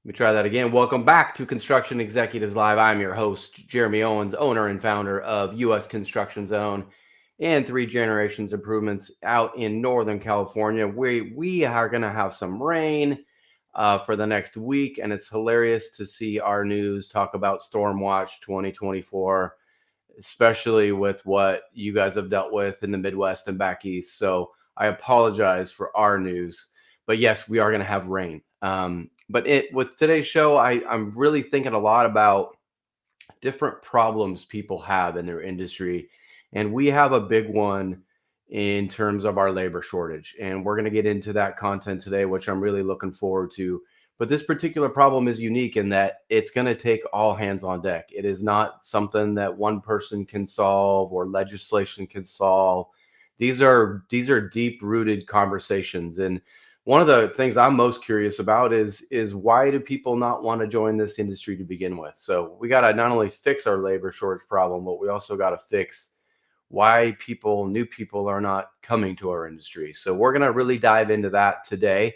Let me try that again. Welcome back to Construction Executives Live. I'm your host, Jeremy Owens, owner and founder of U.S. Construction Zone and Three Generations Improvements out in Northern California. We are going to have some rain for the next week, and it's hilarious to see our news talk about Storm Watch 2024, especially with what you guys have dealt with in the Midwest and back east. So I apologize for our news, but yes, we are going to have rain. But with today's show, I'm really thinking a lot about different problems people have in their industry, and we have a big one in terms of our labor shortage. And we're going to get into that content today, which I'm really looking forward to. But this particular problem is unique in that it's going to take all hands on deck. It is not something that one person can solve or legislation can solve. These are deep rooted conversations, and one of the things I'm most curious about is why do people not want to join this industry to begin with? So we got to not only fix our labor shortage problem, but we also got to fix why new people are not coming to our industry. So we're going to really dive into that today.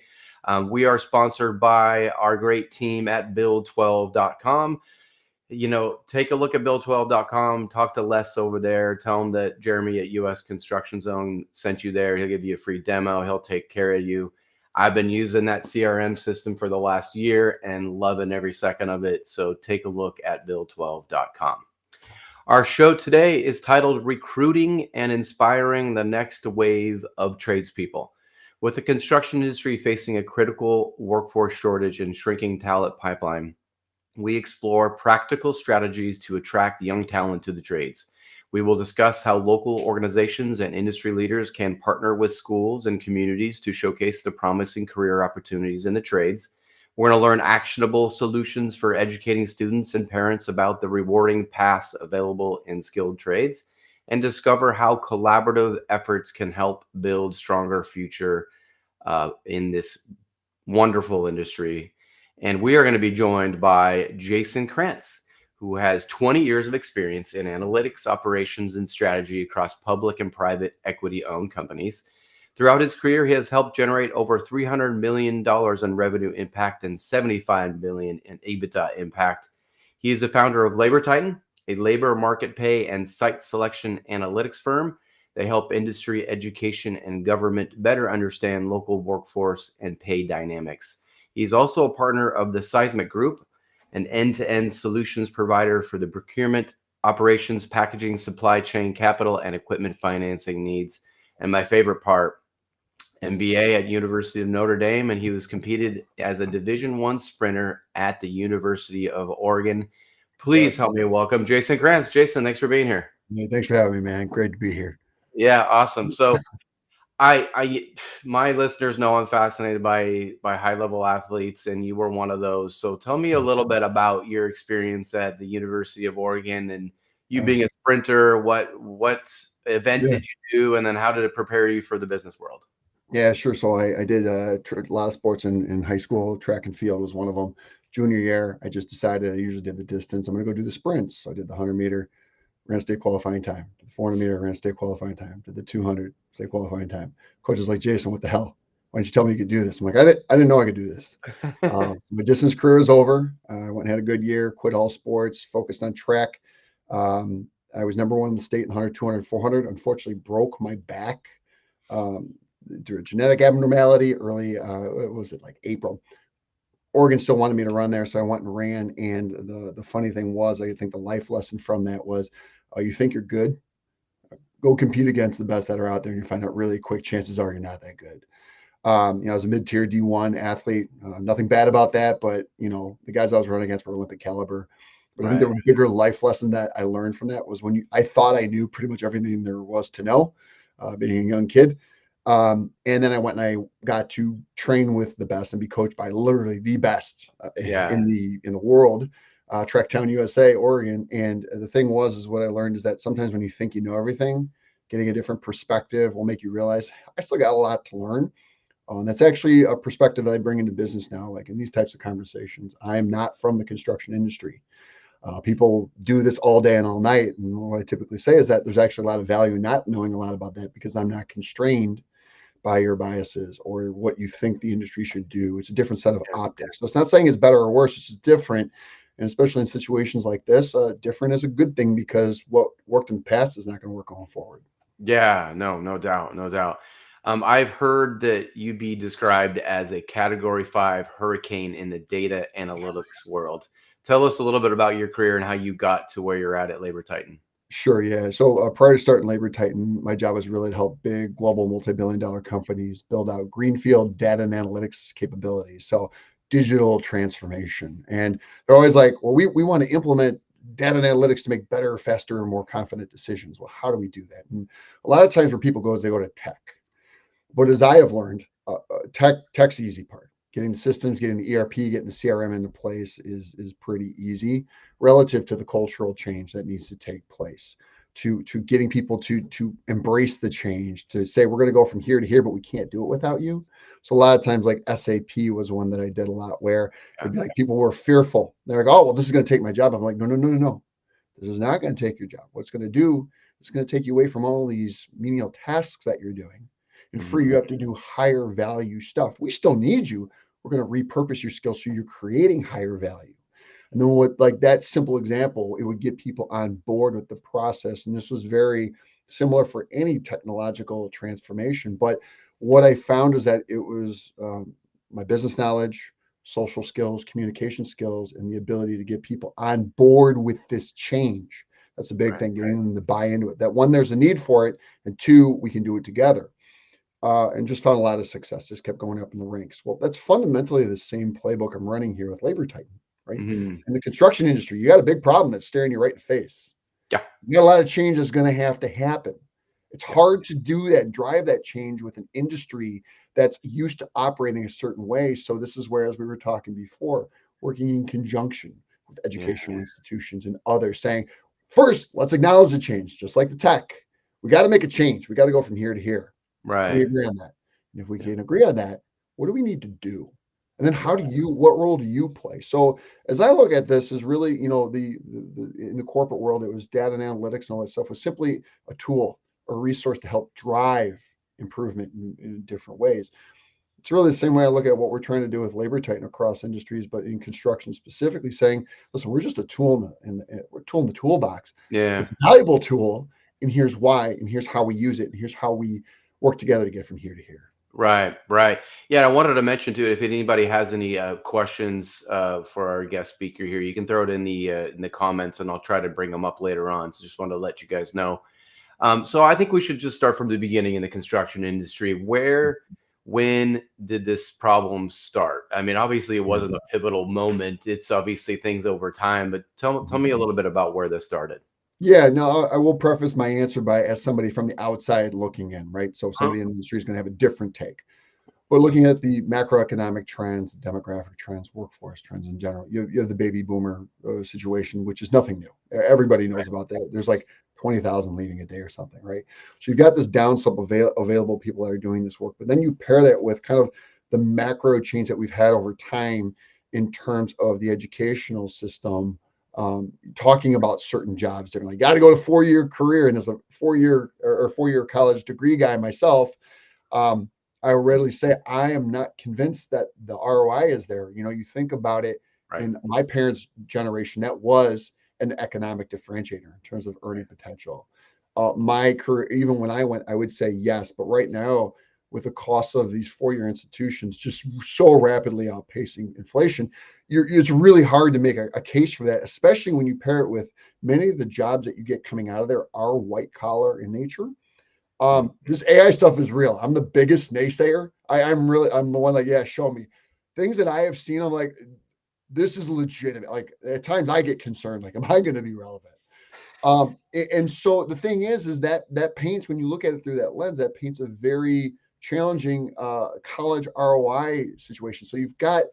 We are sponsored by our great team at build12.com. Take a look at build12.com, talk to Les over there, tell him that Jeremy at US Construction Zone sent you there. He'll give you a free demo. He'll take care of you. I've been using that CRM system for the last year and loving every second of it. So take a look at build12.com. Our show today is titled Recruiting and Inspiring the Next Wave of Tradespeople. With the construction industry facing a critical workforce shortage and shrinking talent pipeline, we explore practical strategies to attract young talent to the trades. We will discuss how local organizations and industry leaders can partner with schools and communities to showcase the promising career opportunities in the trades. We're going to learn actionable solutions for educating students and parents about the rewarding paths available in skilled trades, and discover how collaborative efforts can help build stronger future in this wonderful industry. And we are going to be joined by Jason Krantz, who has 20 years of experience in analytics, operations, and strategy across public and private equity-owned companies. Throughout his career, he has helped generate over $300 million in revenue impact and $75 million in EBITDA impact. He is the founder of Labor Titan, a labor market pay and site selection analytics firm. They help industry, education, and government better understand local workforce and pay dynamics. He's also a partner of the Seismic Group, an end-to-end solutions provider for the procurement, operations, packaging, supply chain, capital, and equipment financing needs. And my favorite part, MBA at University of Notre Dame, and he was competed as a Division I sprinter at the University of Oregon. Please help me welcome Jason Krantz. Jason, thanks for being here. Yeah, thanks for having me, man. Great to be here. Yeah, awesome. So my listeners know I'm fascinated by high level athletes, and you were one of those. So tell me a little bit about your experience at the University of Oregon and you Uh, being a sprinter. What event yeah, did you do, and then how did it prepare you for the business world? yeah, sure. So I did a lot of sports in high school. Track and field was one of them. Junior year, I just decided I usually did the distance. I'm going to go do the sprints. So I did the 100-meter, ran state qualifying time. Did the 400-meter, ran state qualifying time. Did the 200, state qualifying time. Coach was like, Jason, what the hell? Why didn't you tell me you could do this? I'm like, I didn't know I could do this. My distance career is over. I went and had a good year, quit all sports, focused on track. Um, I was number one in the state in 100, 200, 400. Unfortunately, broke my back um, due to a genetic abnormality early, was it like April? Oregon still wanted me to run there, so I went and ran. And the funny thing was, I think the life lesson from that was, you think you're good, go compete against the best that are out there, and you find out really quick chances are you're not that good. I was a mid-tier D1 athlete. Nothing bad about that, but the guys I was running against were Olympic caliber. But I think Right. the bigger life lesson that I learned from that was I thought I knew pretty much everything there was to know, being a young kid. And then I went and I got to train with the best and be coached by literally the best Yeah. in the world, Tracktown, USA, Oregon. And the thing is what I learned is that sometimes when you think you know everything, getting a different perspective will make you realize I still got a lot to learn. And that's actually a perspective that I bring into business now. Like in these types of conversations, I am not from the construction industry. People do this all day and all night. And what I typically say is that there's actually a lot of value in not knowing a lot about that because I'm not constrained by your biases or what you think the industry should do. It's a different set of optics. So it's not saying it's better or worse, it's just different. And especially in situations like this, different is a good thing because what worked in the past is not going to work going forward. Yeah, no, no doubt, no doubt. I've heard that you'd be described as a Category 5 hurricane in the data analytics world. Tell us a little bit about your career and how you got to where you're at Labor Titan. Sure, yeah. So prior to starting Labor Titan, my job was really to help big global multi-billion-dollar companies build out greenfield data and analytics capabilities. So digital transformation. And they're always like, well, we want to implement data and analytics to make better, faster, and more confident decisions. Well, how do we do that? And a lot of times where people go is they go to tech. But as I have learned, tech's the easy part. Getting the systems, getting the ERP, getting the CRM into place is pretty easy relative to the cultural change that needs to take place. To getting people to embrace the change, to say we're going to go from here to here, but we can't do it without you. So a lot of times, like SAP was one that I did a lot, where Yeah. it'd be like people were fearful. They're like, "Oh, well, this is going to take my job." I'm like, "No, no, no, no, no. This is not going to take your job. What's going to do is going to take you away from all these menial tasks that you're doing and free Mhm. you up to do higher value stuff. We still need you. We're going to repurpose your skills so you're creating higher value." And then with like that simple example, it would get people on board with the process. And this was very similar for any technological transformation. But what I found is that it was my business knowledge, social skills, communication skills, and the ability to get people on board with this change. That's a big Right. thing, getting them to buy into it. That one, there's a need for it, and two, we can do it together. And just found a lot of success. Just kept going up in the ranks. Well, that's fundamentally the same playbook I'm running here with Labor Titan, right? Mhm. In the construction industry, you got a big problem that's staring you right in the face. Yeah. You got a lot of change that's going to happen. It's Yeah. hard to do that, drive that change with an industry that's used to operating a certain way. So this is where, as we were talking before, working in conjunction with Yeah. educational institutions and others, saying, first, let's acknowledge the change, just like the tech. We got to make a change. We got to go from here to here. Can we Right. agree on that? And if we Yeah. can agree on that, what do we need to do? And then what role do you play? So as I look at this, is really, the in the corporate world, it was data and analytics and all that stuff was simply a tool or a resource to help drive improvement in different ways. It's really the same way I look at what we're trying to do with Labor Titan across industries, but in construction specifically, saying, listen, we're just a tool we're a tool in the toolbox, but Yeah. a valuable tool, and here's why, and here's how we use it, and here's how we work together to get from here to here. Right, right. Yeah, and I wanted to mention too, if anybody has any questions for our guest speaker here, you can throw it in the comments, and I'll try to bring them up later on. So just wanted to let you guys know. So I think we should just start from the beginning in the construction industry. When did this problem start? I mean, obviously, it wasn't a pivotal moment. It's obviously things over time. But tell me a little bit about where this started. Yeah, no, I will preface my answer by as somebody from the outside looking in, right? So Huh? somebody in the industry is going to have a different take. But looking at the macroeconomic trends, demographic trends, workforce trends in general, you have the baby boomer situation, which is nothing new. Everybody knows about that. There's like 20,000 leaving a day or something, right? So you've got this downslope available people that are doing this work, but then you pair that with kind of the macro change that we've had over time in terms of the educational system, talking about certain jobs. They're like, got to go to 4-year career, and as a 4-year college degree guy myself, um, I will readily say I am not convinced that the ROI is there. You think about it Right, in my parents' generation, that was an economic differentiator in terms of earning right. potential. My career, even when I went, I would say yes. But right now, with the cost of these 4-year institutions just so rapidly outpacing inflation, it's really hard to make a case for that, especially when you pair it with many of the jobs that you get coming out of there are white collar in nature. Mm. This AI stuff is real. I'm the biggest naysayer. I'm the one like, yeah, show me. Things that I have seen, I'm like, this is legitimate. Like at times I get concerned, like, am I going to be relevant? And so the thing is that paints, when you look at it through that lens, that paints a very challenging college ROI situation. So you've got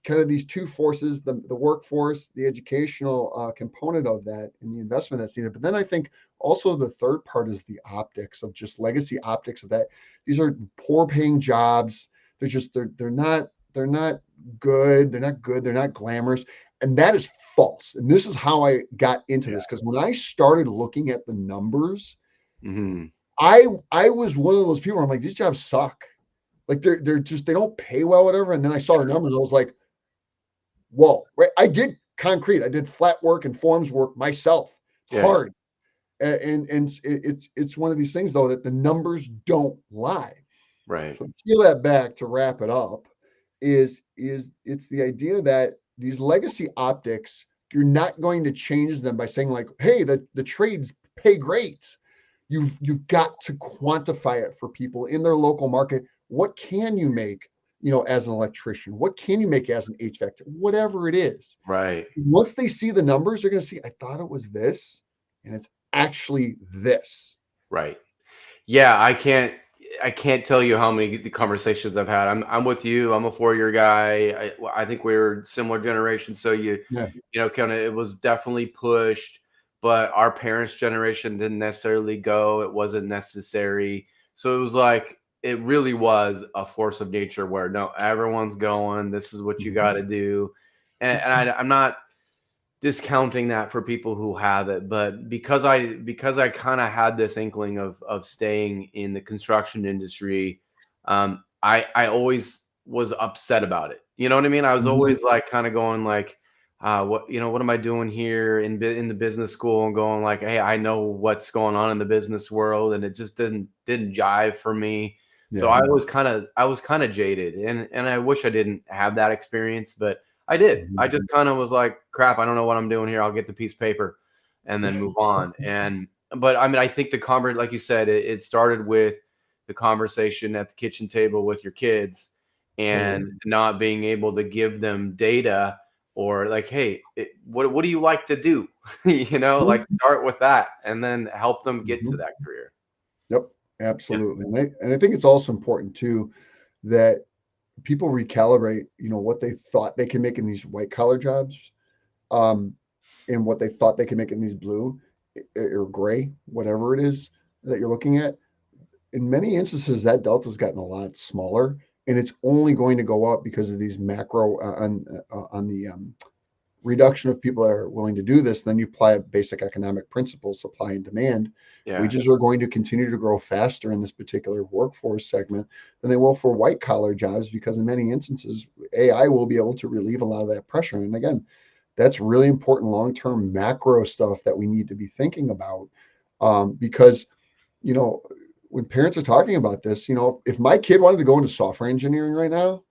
kind of these two forces, the workforce, the educational component of that, and the investment that's needed. But then I think also the third part is the optics of just legacy optics of that. These are poor paying jobs. They're not good. They're not good. They're not glamorous. And that is false. And this is how I got into Yeah. this, because when I started looking at the numbers, Hmm. I was one of those people where I'm like, these jobs suck. Like they're just, they don't pay well, whatever. And then I saw the numbers. I was like, whoa, right? I did concrete. I did flat work and forms work myself. It's Yeah. hard. And it's one of these things though, that the numbers don't lie. Right. So peel that back to wrap it up is it's the idea that these legacy optics, you're not going to change them by saying like, hey, the trades pay great. You've got to quantify it for people in their local market. What can you make, as an electrician? What can you make as an HVAC? Whatever it is. Right. Once they see the numbers, they're going to see, I thought it was this, and it's actually this. Right. Yeah, I can't tell you how many the conversations I've had. I'm with you. I'm a 4-year guy. I think we're similar generations. So Yeah. kind of it was definitely pushed, but our parents' generation didn't necessarily go. It wasn't necessary. So it was like it really was a force of nature where no, everyone's going. This is what you got to do, and I'm not discounting that for people who have it, but because I kind of had this inkling of staying in the construction industry, I always was upset about it. You know what I mean? I was Mhm. always like kind of going like, what am I doing here in the business school, and going like, hey, I know what's going on in the business world, and it just didn't jive for me. So Yeah. I was kind of jaded, and I wish I didn't have that experience, but I did. I Mhm. just kind of was like, crap, I don't know what I'm doing here. I'll get the piece of paper and then move on. But I mean, I think the like you said, it started with the conversation at the kitchen table with your kids and Totally. not being able to give them data or like, hey, what do you like to do? Like Mhm. start with that and then help them get to Mhm. that career. Yep, Yeah. absolutely. And I think it's also important too that people recalibrate, what they thought they can make in these white collar jobs, um, and what they thought they could make in these blue or gray, whatever it is that you're looking at. In many instances, that delta's gotten a lot smaller, and it's only going to go up because of these macro on the reduction of people that are willing to do this. Then you apply basic economic principles, supply and demand. Yeah. Wages are going to continue to grow faster in this particular workforce segment than they will for white collar jobs because in many instances, AI will be able to relieve a lot of that pressure. And again, that's really important long-term macro stuff that we need to be thinking about, because you know when parents are talking about this, if my kid wanted to go into software engineering right now,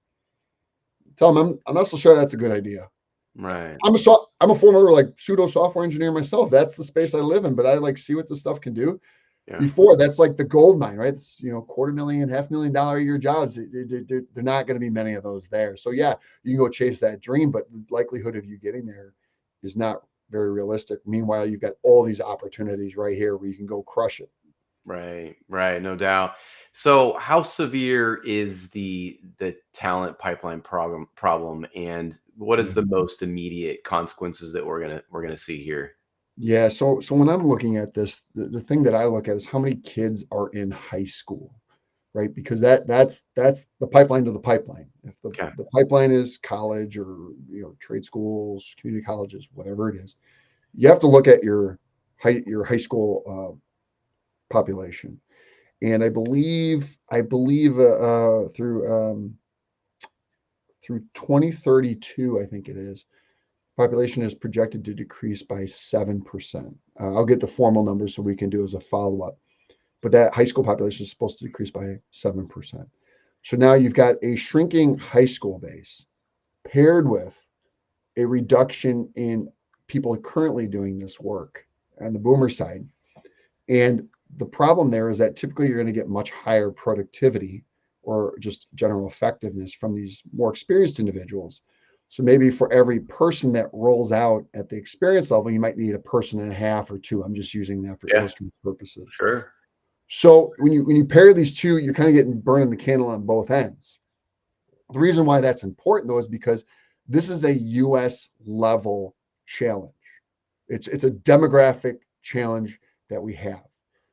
tell them I'm not so sure that's a good idea. Right. I'm a former like pseudo software engineer myself. That's the space I live in, but I like see what this stuff can do. Yeah. Before that's like the gold mine, right? It's, $250,000, $500,000 a year jobs. They're not going to be many of those there. So yeah, you can go chase that dream, but the likelihood of you getting there is not very realistic. Meanwhile, you've got all these opportunities right here where you can go crush it. Right, right, no doubt. So, how severe is the talent pipeline problem, and what is Yeah. the most immediate consequences that we're gonna see here? Yeah. So when I'm looking at this, the thing that I look at is how many kids are in high school, right? Because that's the pipeline to the pipeline. If Okay, the pipeline is college or trade schools, community colleges, whatever it is, you have to look at your high school population. And I believe through 2032, I think it is, population is projected to decrease by 7%. I'll get the formal numbers so we can do as a follow up. But that high school population is supposed to decrease by 7%. So now you've got a shrinking high school base paired with a reduction in people currently doing this work on the boomer side. And the problem there is that typically you're going to get much higher productivity or just general effectiveness from these more experienced individuals. So maybe for every person that rolls out at the experience level, you might need a person and a half or two. I'm just using that for yeah, illustrative purposes. sure, So when you pair these two, you're kind of getting burning the candle on both ends. The reason why that's important though is because this is a US level challenge. It's a demographic challenge that we have.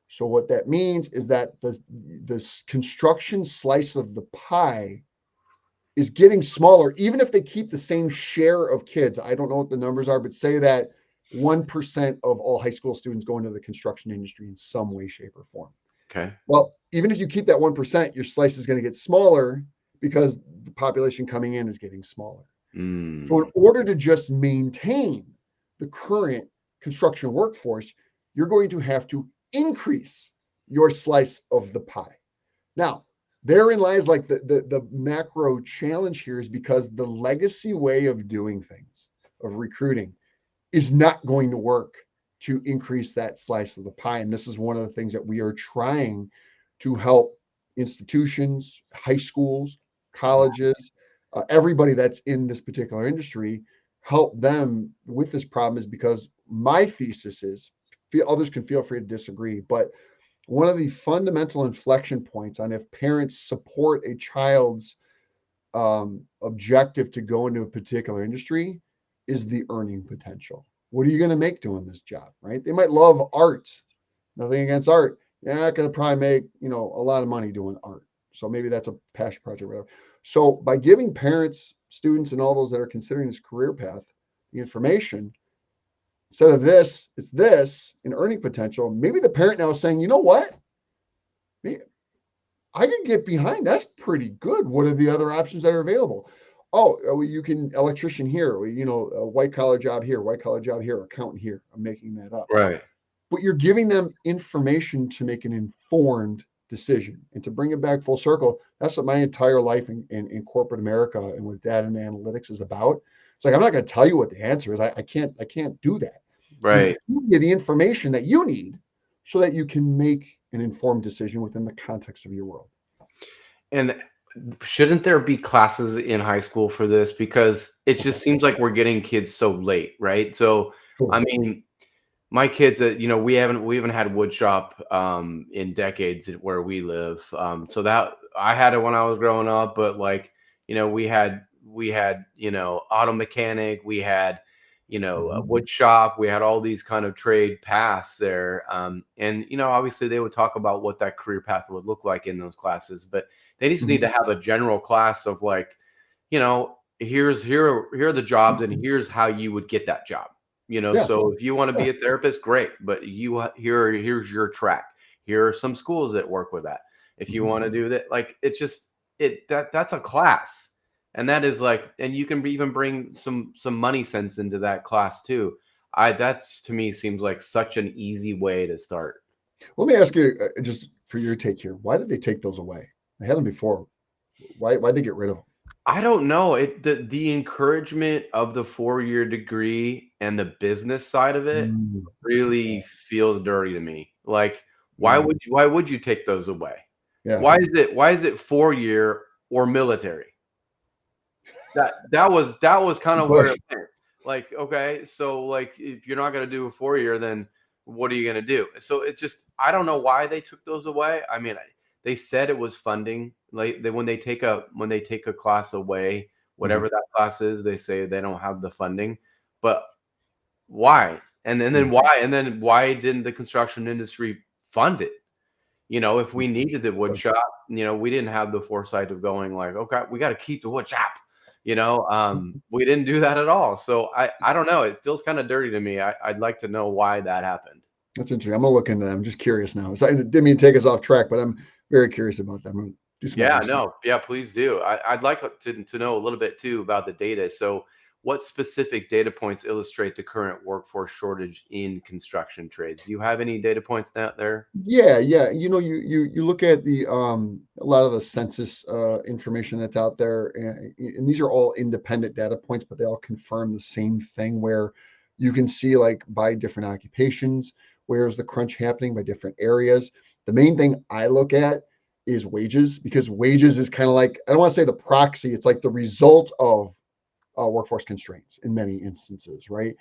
So what that means is that the construction slice of the pie is getting smaller, even if they keep the same share of kids. I don't know what the numbers are, but say that 1% of all high school students go into the construction industry in some way, shape, or form. okay, Well, even if you keep that 1%, your slice is going to get smaller because the population coming in is getting smaller. So in order to just maintain the current construction workforce, you're going to have to increase your slice of the pie. Now, therein lies like the macro challenge here, is because the legacy way of doing things, of recruiting, is not going to work to increase that slice of the pie. And this is one of the things that we are trying to help institutions, high schools, colleges, everybody that's in this particular industry, help them with this problem, is because my thesis is, others can feel free to disagree, but one of the fundamental inflection points on if parents support a child's objective to go into a particular industry is the earning potential. What are you going to make doing this job, right? They might love art. Nothing against art. You're not going to probably make, a lot of money doing art. So maybe that's a passion project, whatever. So by giving parents, students, and all those that are considering this career path the information, instead of this, it's this in earning potential. Maybe the parent now is saying, you know what? I can get behind. That's pretty good. What are the other options that are available? Oh, you can electrician here, a white collar job here, white collar job here, accountant here. I'm making that up. Right. But you're giving them information to make an informed decision. And to bring it back full circle, that's what my entire life in corporate America and with data and analytics is about. It's like, I'm not going to tell you what the answer is. I can't do that. Right. I'm giving you the information that you need so that you can make an informed decision within the context of your world. And shouldn't there be classes in high school for this? Because it just seems like we're getting kids so late, right? So, I mean, my kids, we haven't had wood shop in decades where we live. So that I had it when I was growing up, but we had auto mechanic, we had a wood shop, we had all these kind of trade paths there. And obviously they would talk about what that career path would look like in those classes, but they just need to have a general class of here are the jobs and here's how you would get that job. So if you want to be a therapist, great, but here's your track. Here are some schools that work with that. If you want to do that, that's a class. And that is and you can even bring some money sense into that class too. That's to me seems like such an easy way to start. Let me ask you, just for your take here, why did they take those away? They had them before. Why'd they get rid of them? I don't know. The encouragement of the 4-year degree and the business side of it really feels dirty to me. Why would you take those away? Yeah. Why is it 4-year or military? That was kind of where it went. Okay, so if you're not going to do a 4-year, then what are you going to do? So it just, I don't know why they took those away. I mean, they said it was funding. When they take a class away, whatever that class is, they say they don't have the funding. But why? And then why? And then why didn't the construction industry fund it? If we needed the wood shop, we didn't have the foresight of going okay, we got to keep the wood shop. We didn't do that at all. So I don't know. It feels kind of dirty to me. I'd like to know why that happened. That's interesting. I'm gonna look into that. I'm just curious now. So I didn't mean to take us off track, but I'm very curious about that. I'm gonna do some research. Yeah, please do. I'd like to know a little bit too about the data. So what specific data points illustrate the current workforce shortage in construction trades? Do you have any data points out there? Yeah. You look at the a lot of the census information that's out there, and these are all independent data points, but they all confirm the same thing, where you can see by different occupations, where's the crunch happening by different areas. The main thing I look at is wages, because wages is kind of I don't want to say the proxy, it's like the result of workforce constraints in many instances, right?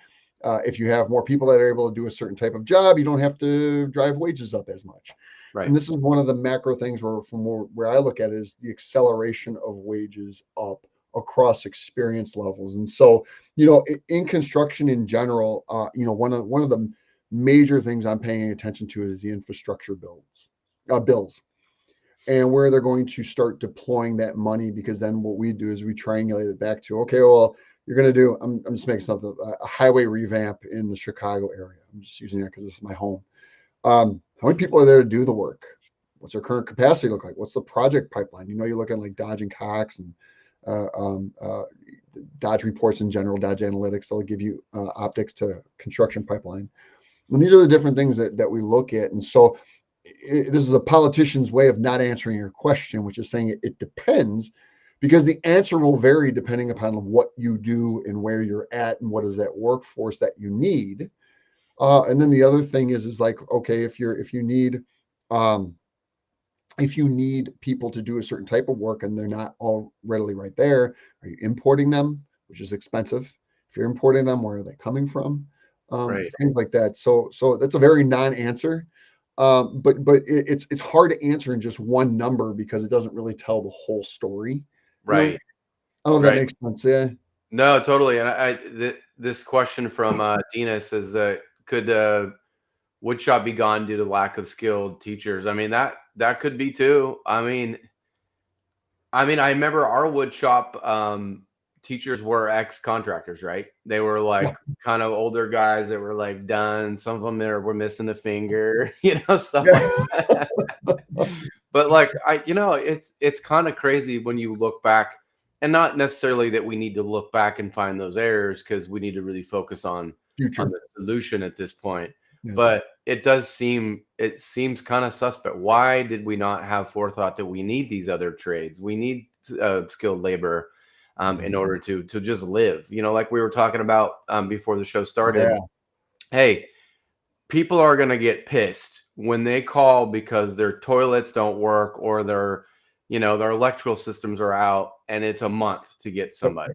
If you have more people that are able to do a certain type of job, you don't have to drive wages up as much. Right. And this is one of the macro things where I look at it, is the acceleration of wages up across experience levels. And so, in construction in general, one of the major things I'm paying attention to is the infrastructure bills, and where they're going to start deploying that money, because then what we do is we triangulate it back to, okay, well, you're going to do, I'm just making something, a highway revamp in the Chicago area. I'm just using that because this is my home. How many people are there to do the work? What's their current capacity look like? What's the project pipeline? You know, you're looking like Dodge and Cox and uh, um, uh, Dodge reports in general, Dodge Analytics. They'll give you optics to construction pipeline. And these are the different things that we look at. And so this is a politician's way of not answering your question, which is saying it depends, because the answer will vary depending upon what you do and where you're at and what is that workforce that you need. And then the other thing is like, okay, um, if you need people to do a certain type of work and they're not all readily right there, are you importing them, which is expensive? If you're importing them, where are they coming from? Right. Things like that. So that's a very non-answer. But it's hard to answer in just one number because it doesn't really tell the whole story. You know, Right. I don't know if that Right. makes sense. Yeah. No, totally. And this question from Dina says that could woodshop be gone due to lack of skilled teachers? I mean, that could be too. I mean, I remember our wood shop teachers were ex-contractors, right? They were Yeah. like kind of older guys that were like done. Some of them there were missing a finger, stuff like Yeah. that. But like it's kind of crazy when you look back, and not necessarily that we need to look back and find those errors, because we need to really focus on Future. the solution at this point. Yes. But it seems kind of suspect. Why did we not have forethought that we need these other trades? We need skilled labor in order to just live. Like we were talking about before the show started. Yeah. Hey, people are going to get pissed when they call because their toilets don't work, or their electrical systems are out, and it's a month to get Yep. somebody.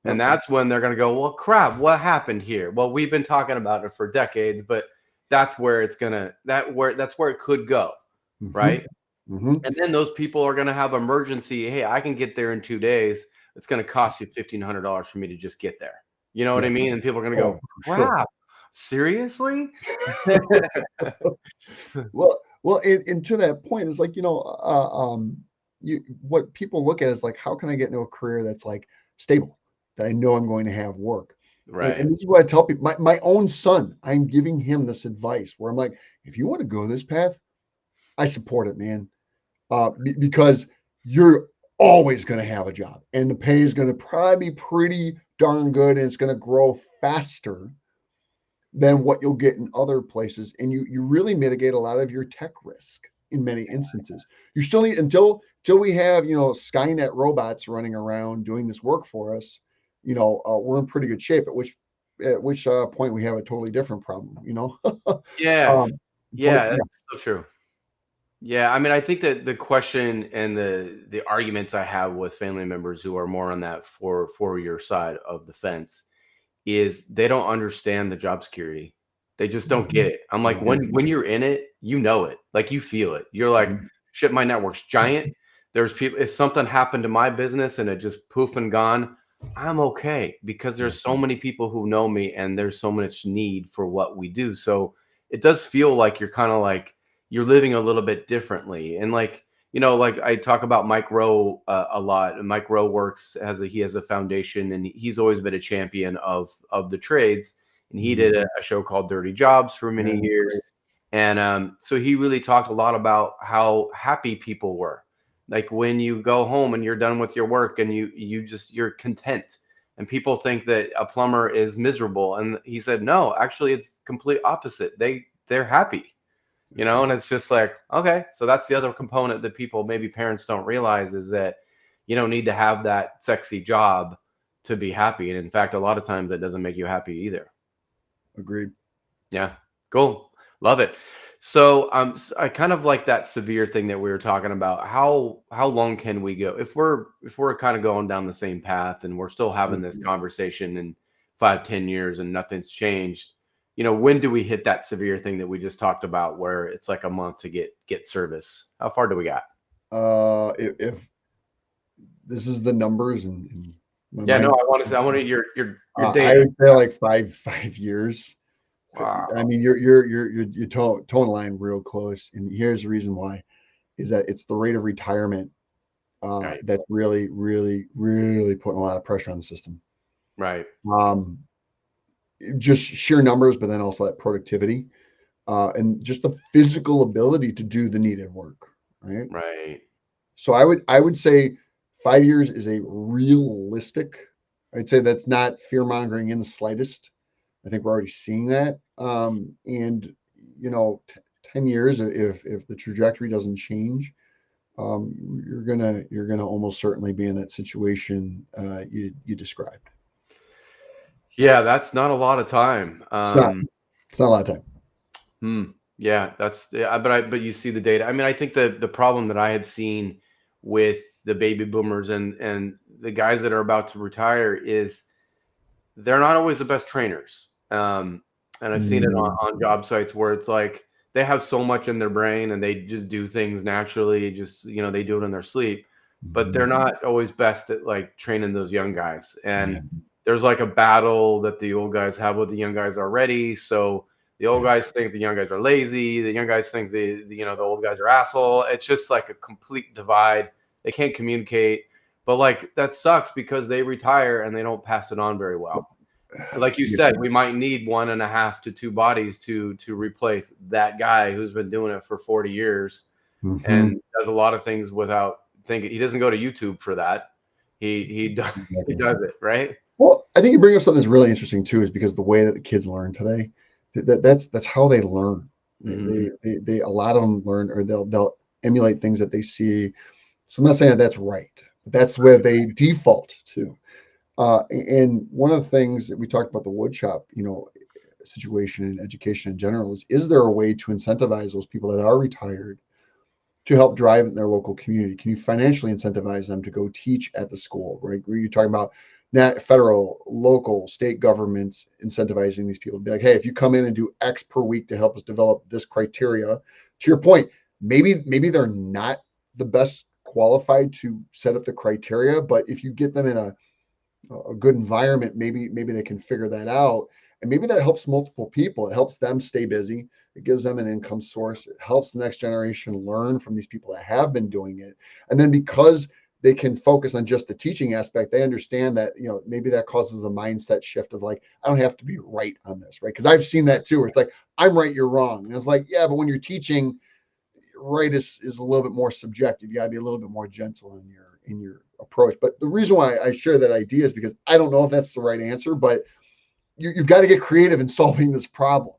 And Yep. that's when they're going to go, well, crap, what happened here? Well, we've been talking about it for decades, but that's where that's where it could go. Mm-hmm. Right. Mm-hmm. And then those people are going to have emergency. Hey, I can get there in 2 days. It's going to cost you $1,500 for me to just get there. You know what Yeah. I mean? And people are going to Oh, go, for sure. crap, seriously? Well, and to that point, it's like, what people look at is like, how can I get into a career that's like stable, that I know I'm going to have work? Right. And this is what I tell people. My own son, I'm giving him this advice where I'm like, if you want to go this path, I support it, man. Because you're always going to have a job, and the pay is going to probably be pretty darn good, and it's going to grow faster than what you'll get in other places. And you really mitigate a lot of your tech risk in many instances. You still need until we have, Skynet robots running around doing this work for us, we're in pretty good shape, at which point we have a totally different problem, Yeah. um, but Yeah, yeah. that's so true. Yeah, I mean, I think that the question and the arguments I have with family members who are more on that four-year side of the fence is they don't understand the job security. They just don't get it. I'm like, Mhm. when you're in it, you know it. Like you feel it. You're like, Mhm. shit, my network's giant. There's people, if something happened to my business and it just poof and gone, I'm okay, because there's so many people who know me and there's so much need for what we do. So it does feel like you're kind of like you're living a little bit differently. And like, like I talk about Mike Rowe a lot. And Mike Rowe he has a foundation, and he's always been a champion of the trades. And he Mhm. did a show called Dirty Jobs for many Yeah, years. great. And so he really talked a lot about how happy people were. Like when you go home and you're done with your work and you're content. And people think that a plumber is miserable. And he said, no, actually it's complete opposite. They're happy. And it's just like, okay, so that's the other component that maybe parents don't realize, is that you don't need to have that sexy job to be happy. And in fact, a lot of times that doesn't make you happy either. Agreed. Yeah. Cool. Love it. So I kind of like that severe thing that we were talking about. How long can we go if we're kind of going down the same path and we're still having this Mhm. conversation in 5, 10 years and nothing's changed? When do we hit that severe thing that we just talked about, where it's like a month to get service? How far do we got? If this is the numbers in my Yeah, no, mind, I wanted your I data. would say like five years. I Wow. mean, you're towing the line real close, and here's the reason why: is that it's the rate of retirement Right. that's really, really, really putting a lot of pressure on the system. Right. Um, just sheer numbers, but then also that productivity and just the physical ability to do the needed work. right? Right. So I would say 5 years is a realistic. I'd say that's not fear mongering in the slightest. I think we're already seeing that. And 10 years, if the trajectory doesn't change, you're gonna almost certainly be in that situation you described. Yeah, that's not a lot of time. It's not. It's not a lot of time. Hmm. Yeah, that's yeah, but you see the data. I mean, I think the problem that I have seen with the baby boomers and the guys that are about to retire is they're not always the best trainers. And I've seen it on job sites where it's like they have so much in their brain and they just do things naturally, just they do it in their sleep, but they're Mhm. not always best at like training those young guys. Yeah. And there's like a battle that the old guys have with the young guys already. So the old Yeah. guys think the young guys are lazy. The young guys think the old guys are asshole. It's just like a complete divide. They can't communicate. But like that sucks because they retire and they don't pass it on very well. Like you said, we might need 1.5 to 2 bodies to replace that guy who's been doing it for 40 years Mhm. and does a lot of things without thinking. He doesn't go to YouTube for that. He does he Exactly. does it, right? Well, I think you bring up something that's really interesting too, is because the way that the kids learn today, that's how they learn. Mhm. They a lot of them learn, or they'll emulate things that they see. So I'm not saying that that's right, but that's where they default to. And one of the things that we talked about the wood shop, situation in education in general is there a way to incentivize those people that are retired to help drive in their local community? Can you financially incentivize them to go teach at the school, right? Were you talking about federal, local, state governments incentivizing these people to be like, hey, if you come in and do X per week to help us develop this criteria, to your point, maybe they're not the best qualified to set up the criteria, but if you get them in a good environment, maybe they can figure that out, and maybe that helps multiple people. It helps them stay busy. It gives them an income source. It helps the next generation learn from these people that have been doing it, and then because they can focus on just the teaching aspect, they understand that maybe that causes a mindset shift of like, I don't have to be right on this, right? Because I've seen that too, where it's like, I'm right, you're wrong, and it's like, yeah, but when you're teaching, right is a little bit more subjective. You got to be a little bit more gentle in your approach. But the reason why I share that idea is because I don't know if that's the right answer, but you've got to get creative in solving this problem.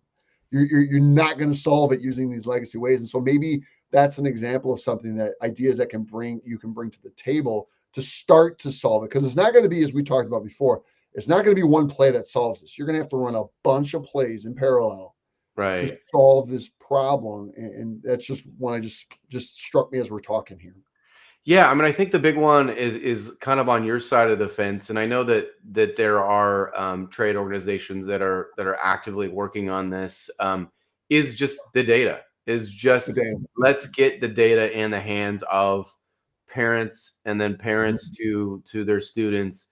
You're not going to solve it using these legacy ways, and so maybe that's an example of something, that ideas that you can bring to the table to start to solve it, because it's not going to be, as we talked about before, it's not going to be one play that solves this. You're going to have to run a bunch of plays in parallel to Right. solve this problem, and that's just one I just struck me as we're talking here. Yeah, I mean, I think the big one is kind of on your side of the fence, and I know that there are trade organizations that are actively working on this. Is just the data is The just data. let's get the data in the hands of parents, and then parents to their students,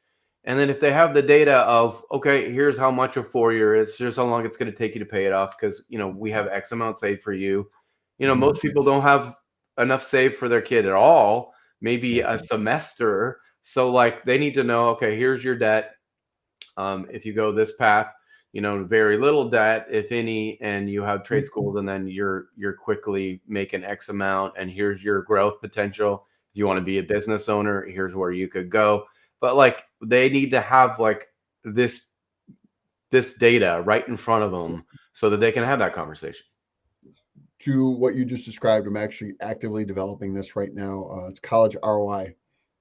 and then if they have the data of okay, here's how much a 4 year is, here's how long it's going to take you to pay it off, because we have X amount saved for you. Mhm. Most people don't have enough saved for their kid at all, maybe Yeah. a semester. So like they need to know, okay, here's your debt. If you go this path, very little debt, if any, and you have trade schools, and then you're quickly making X amount, and here's your growth potential. If you want to be a business owner, here's where you could go. But like they need to have like this this data right in front of them so that they can have that conversation. To what you just described, I'm actually actively developing this right now. It's college ROI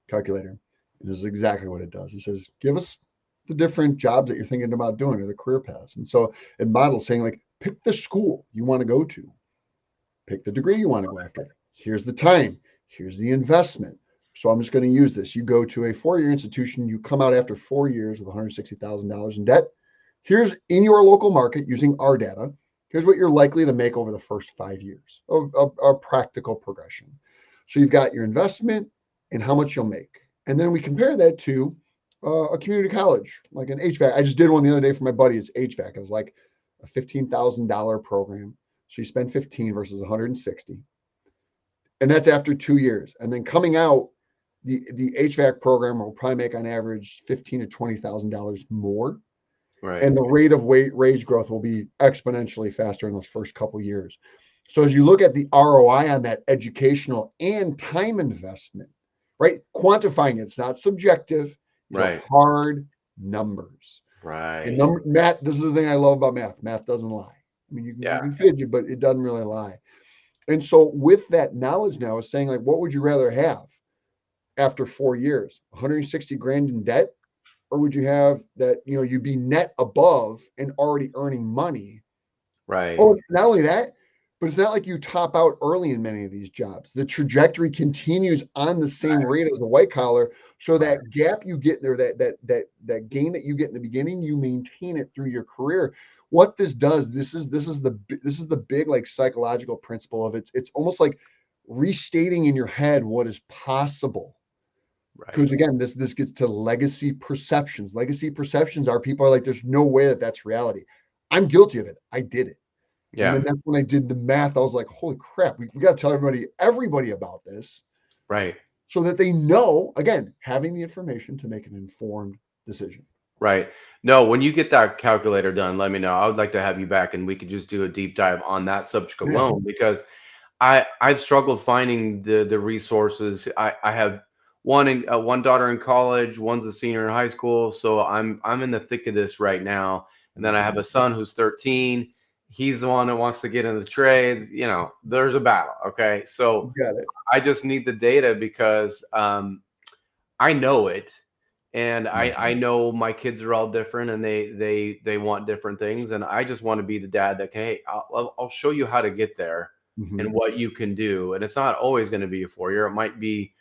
calculator. And this is exactly what it does. It says, give us the different jobs that you're thinking about doing, or the career paths. And so it models saying, like, pick the school you want to go to, pick the degree you want to go after. Here's the time. Here's the investment. So I'm just going to use this. You go to a 4 year institution, you come out after 4 years with $160,000 in debt. Here's in your local market using our data. Here's what you're likely to make over the first 5 years of practical progression. So you've got your investment and how much you'll make. And then we compare that to a community college, like an HVAC. I just did one the other day for my buddy. It's HVAC. It was like a $15,000 program. So you spend 15 versus 160. And that's after 2 years. And then coming out, the HVAC program will probably make on average $15,000 to $20,000 more. Right. And the rate of wage growth will be exponentially faster in those first couple of years. So as you look at the ROI on that educational and time investment, right? Quantifying it's not subjective. These are Right. hard numbers. And Right. math, this is the thing I love about math. Math doesn't lie. I mean, you Yeah. can fidget, but it doesn't really lie. And so with that knowledge now, is saying like, what would you rather have after 4 years? 160 grand in debt, or would you have that, you'd be net above and already earning money? Right. Oh, not only that, but it's not like you top out early in many of these jobs. The trajectory continues on the same rate as the white collar. So Right. that gap you get there, that gain that you get in the beginning, you maintain it through your career. What this does, this is the big like psychological principle of it's almost like restating in your head what is possible. Because Right. again, this gets to legacy perceptions. Legacy perceptions are people are like, there's no way that that's reality. I'm guilty of it. I did it. And Yeah. then that's when I did the math. I was like, holy crap, we got to tell everybody about this Right. so that they know, again, having the information to make an informed decision. Right. No, when you get that calculator done, let me know. I would like to have you back and we could just do a deep dive on that subject Yeah. alone because I've struggled finding the resources. I have one daughter in college, one's a senior in high school, so I'm in the thick of this right now. And then I have a son who's 13. He's the one that wants to get into the trades. There's a battle. Okay, You so got it. I just need the data because I know it, and I Mhm. know my kids are all different, and they want different things, and I just want to be the dad that, hey, I'll show you how to get there and Mhm. what you can do, and it's not always going to be a 4 year. It might be,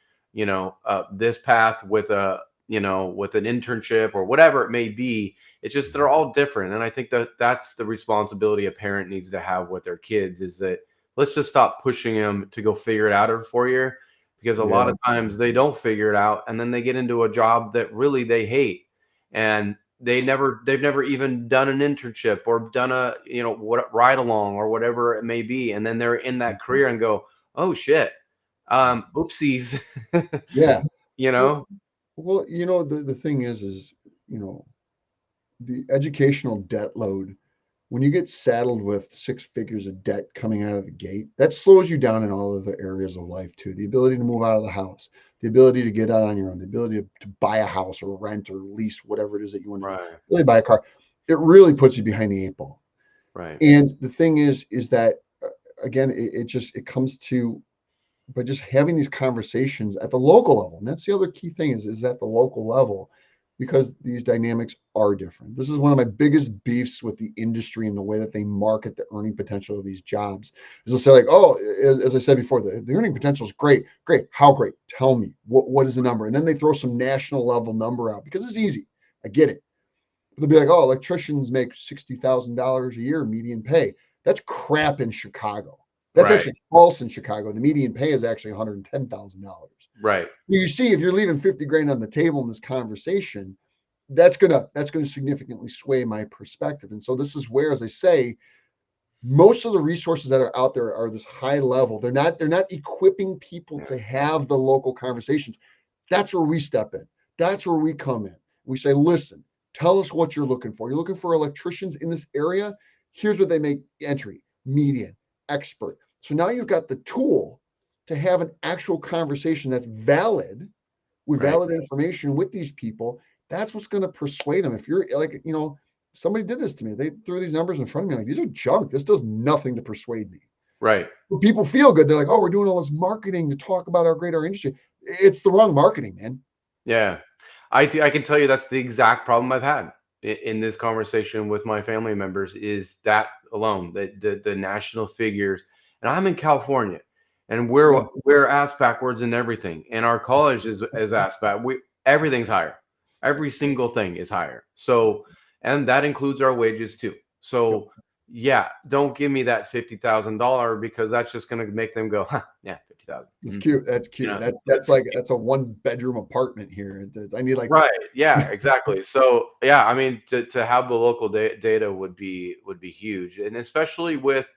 this path with with an internship or whatever it may be. It's just they're all different, and I think that that's the responsibility a parent needs to have with their kids is that let's just stop pushing them to go figure it out in a 4 year because a lot Yeah. of times they don't figure it out and then they get into a job that really they hate and they've never even done an internship or done a what ride along or whatever it may be, and then they're in that Mhm. career and go, oh shit, oopsies. Yeah. you Well, know well, the thing is, you know, the educational debt load, when you get saddled with six figures of debt coming out of the gate, that slows you down in all of the areas of life too. The ability to move out of the house, the ability to get out on your own, the ability to buy a house or rent or lease, whatever it is that you want to do, right, really buy a car. It really puts you behind the eight ball. right, And the thing is that again, it comes to by just having these conversations at the local level. And that's the other key thing is at the local level, because these dynamics are different. This is one of my biggest beefs with the industry and the way that they market the earning potential of these jobs. Is they'll say like, oh, as I said before, the earning potential is great. Great. How great? Tell me what is the number? And then they throw some national level number out because it's easy. I get it. They'll be like, oh, electricians make $60,000 a year median pay. That's crap in Chicago. That's right, actually false in Chicago. The median pay is actually $110,000. right, You see, if you're leaving 50 grand on the table in this conversation, that's gonna significantly sway my perspective. And so this is where, as I say, most of the resources that are out there are this high level. They're not equipping people to yes, have the local conversations. That's where we step in. That's where we come in. We say, listen, tell us what you're looking for. You're looking for electricians in this area. Here's what they make entry, median, expert. So now you've got the tool to have an actual conversation that's valid with right, valid information with these people. That's what's going to persuade them. If you're like, somebody did this to me. They threw these numbers in front of me. Like, these are junk. This does nothing to persuade me. right. But people feel good. They're like, oh, we're doing all this marketing to talk about our great our industry. It's the wrong marketing, man. Yeah. I can tell you that's the exact problem I've had in this conversation with my family members is that alone, the national figures. And I'm in California and we're Yeah. we're ass backwards in everything. And our college is ass back. Everything's higher. Every single thing is higher. So and that includes our wages too. Yep. So yeah, don't give me that $50,000 because that's just gonna make them go, huh, yeah, 50,000. It's cute. That's You cute. know, That's like that's a one bedroom apartment here. I need like right. Yeah, exactly. So, yeah, I mean, to have the local data would be huge, and especially with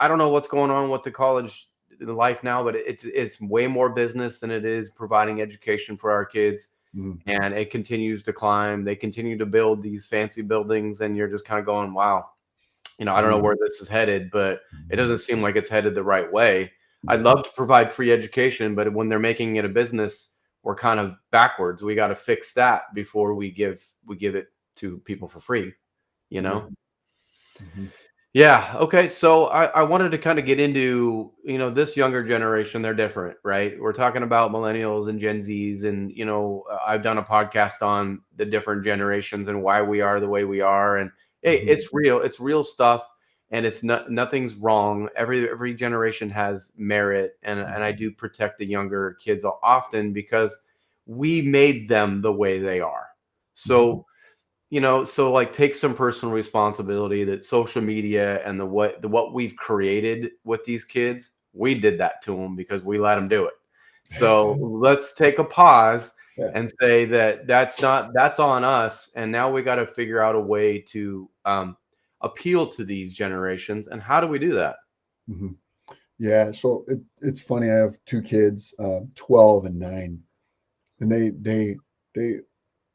I don't know what's going on with the college life now, but it's way more business than it is providing education for our kids, mm, and it continues to climb. They continue to build these fancy buildings, and you're just kind of going, wow. I don't know Mhm. where this is headed, but it doesn't seem like it's headed the right way. I'd love to provide free education, but when they're making it a business, we're kind of backwards. We got to fix that before we give it to people for free, you Yeah. know? Mhm. Yeah. Okay. So I wanted to kind of get into, this younger generation. They're different, right? We're talking about millennials and Gen Zs. And, I've done a podcast on the different generations and why we are the way we are. And hey, Mhm. it's real stuff. And it's not, nothing's wrong. Every generation has merit. And I do protect the younger kids often because we made them the way they are. Mhm. So like take some personal responsibility that social media and what we've created with these kids, we did that to them because we let them do it. So let's take a pause Yeah. and say that that's on us, and now we got to figure out a way to appeal to these generations. And how do we do that? Mhm. Yeah. So it's funny. I have two kids, 12 and 9, and they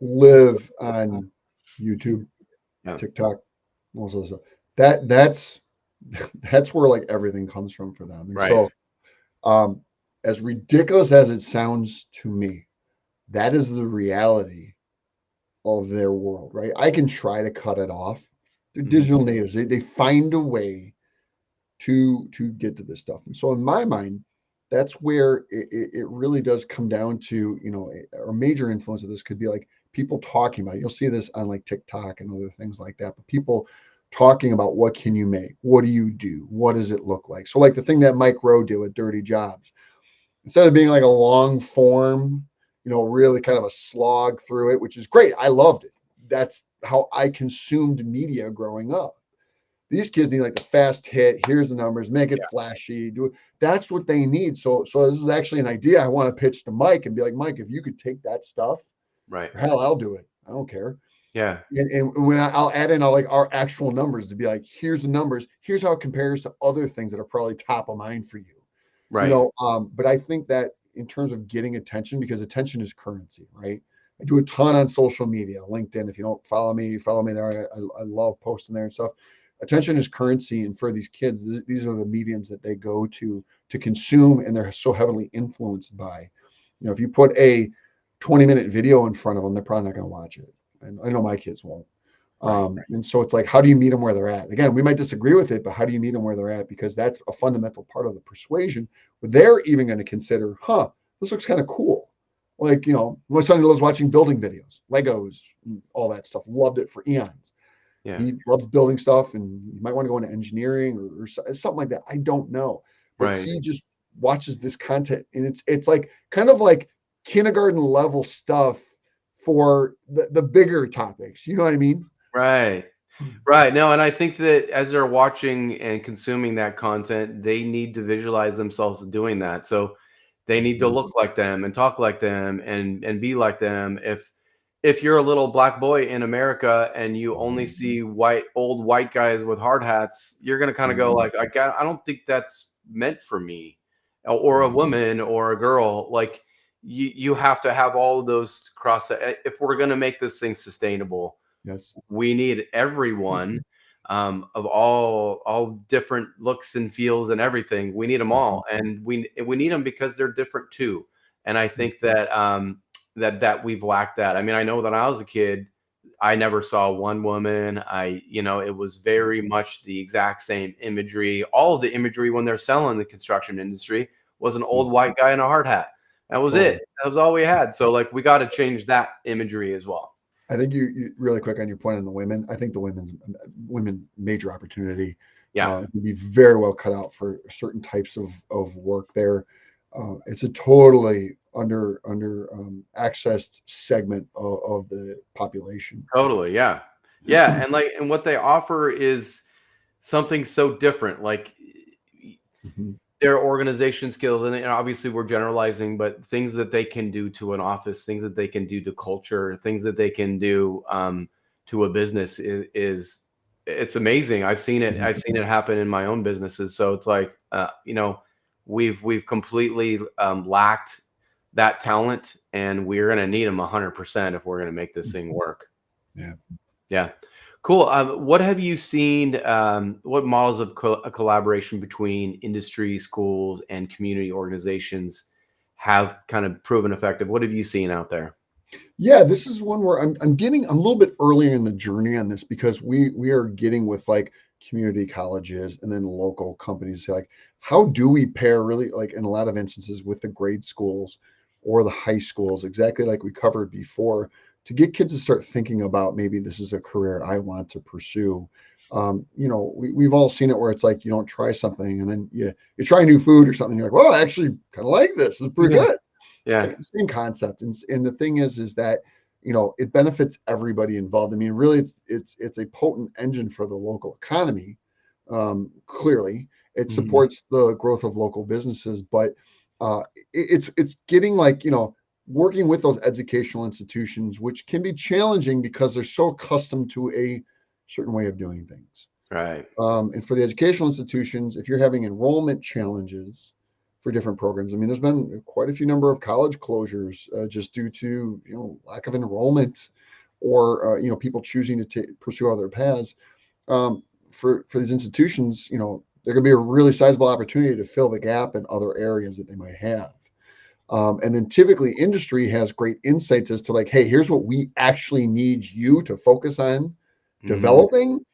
live on YouTube, Yeah. TikTok, also stuff. That's that's where like everything comes from for them. And Right. so, um, as ridiculous as it sounds to me, that is the reality of their world, right? I can try to cut it off. They're Hmm. digital natives. They find a way to get to this stuff. And so in my mind, that's where it really does come down to, a major influence of this could be like people talking about it. You'll see this on like TikTok and other things like that, but people talking about what can you make? What do you do? What does it look like? So like the thing that Mike Rowe did with Dirty Jobs, instead of being like a long form, really kind of a slog through it, which is great. I loved it. That's how I consumed media growing up. These kids need like the fast hit. Here's the numbers. Make it Yeah. flashy. Do it. That's what they need. So this is actually an idea I want to pitch to Mike and be like, Mike, if you could take that stuff, Right. hell, I'll do it. I don't care. Yeah. And when I'll add in all like our actual numbers to be like, here's the numbers. Here's how it compares to other things that are probably top of mind for you. Right. But I think that in terms of getting attention, because attention is currency, right? I do a ton on social media, LinkedIn. If you don't follow me there. I love posting there and stuff. Attention is currency, and for these kids, these are the mediums that they go to consume, and they're so heavily influenced by. If you put a 20-minute video in front of them, they're probably not going to watch it. And I know my kids won't. Right. And so it's like, how do you meet them where they're at? Again, we might disagree with it, but how do you meet them where they're at? Because that's a fundamental part of the persuasion. Where they're even going to consider, this looks kind of cool. Like, my son loves watching building videos, Legos, and all that stuff. Loved it for eons. Yeah. He loves building stuff, and you might want to go into engineering or something like that. I don't know, but Right. he just watches this content, and it's like kind of like kindergarten level stuff for the bigger topics. You know what I mean? Right. Right. No, and I think that as they're watching and consuming that content, they need to visualize themselves doing that. So they need to Mhm. look like them and talk like them and be like them. If you're a little black boy in America and you only see old white guys with hard hats, you're gonna kind of go Mhm. like, I don't think that's meant for me, or a Mhm. woman or a girl. Like you have to have all of those if we're gonna make this thing sustainable. Yes. We need everyone, of all different looks and feels and everything. We need them Mhm. all, and we need them because they're different too. And I Yes. think that we've lacked that. I mean, I know that I was a kid, I never saw one woman. It was very much the exact same imagery. All of the imagery when they're selling the construction industry was an Yeah. old white guy in a hard hat. That was Totally. it. That was all we had. So like we got to change that imagery as well. I think you really quick on your point on the women. I think the women major opportunity. Yeah, Could be very well cut out for certain types of work there. It's a totally under accessed segment of the population. totally. Yeah. Yeah. And what they offer is something so different. Like Mhm. their organization skills, and obviously we're generalizing, but things that they can do to an office, things that they can do to culture, things that they can do to a business is it's amazing. I've seen it. Mhm. I've seen it happen in my own businesses. So it's like, we've completely lacked that talent, and we're going to need them 100% if we're going to make this thing work. Yeah. Yeah. Cool. What have you seen? What models of collaboration between industry, schools, and community organizations have kind of proven effective? What have you seen out there? Yeah, this is one where I'm a little bit earlier in the journey on this because we are getting with like community colleges and then local companies say like how do we pair really like in a lot of instances with the grade schools or the high schools, exactly like we covered before, to get kids to start thinking about maybe this is a career I want to pursue. We've all seen it where it's like you don't try something and then you try new food or something, you're like, well, I actually kind of like this. It's pretty Yeah. good. Yeah. Same concept, and the thing is that it benefits everybody involved. I mean, really, it's a potent engine for the local economy. Clearly, it Mhm. supports the growth of local businesses, but it's getting like working with those educational institutions, which can be challenging because they're so accustomed to a certain way of doing things. Right. And for the educational institutions, if you're having enrollment challenges for different programs, I mean, there's been quite a few number of college closures just due to lack of enrollment or people choosing to pursue other paths. For these institutions, there could be a really sizable opportunity to fill the gap in other areas that they might have. And then typically industry has great insights as to like, hey, here's what we actually need you to focus on Hmm. developing,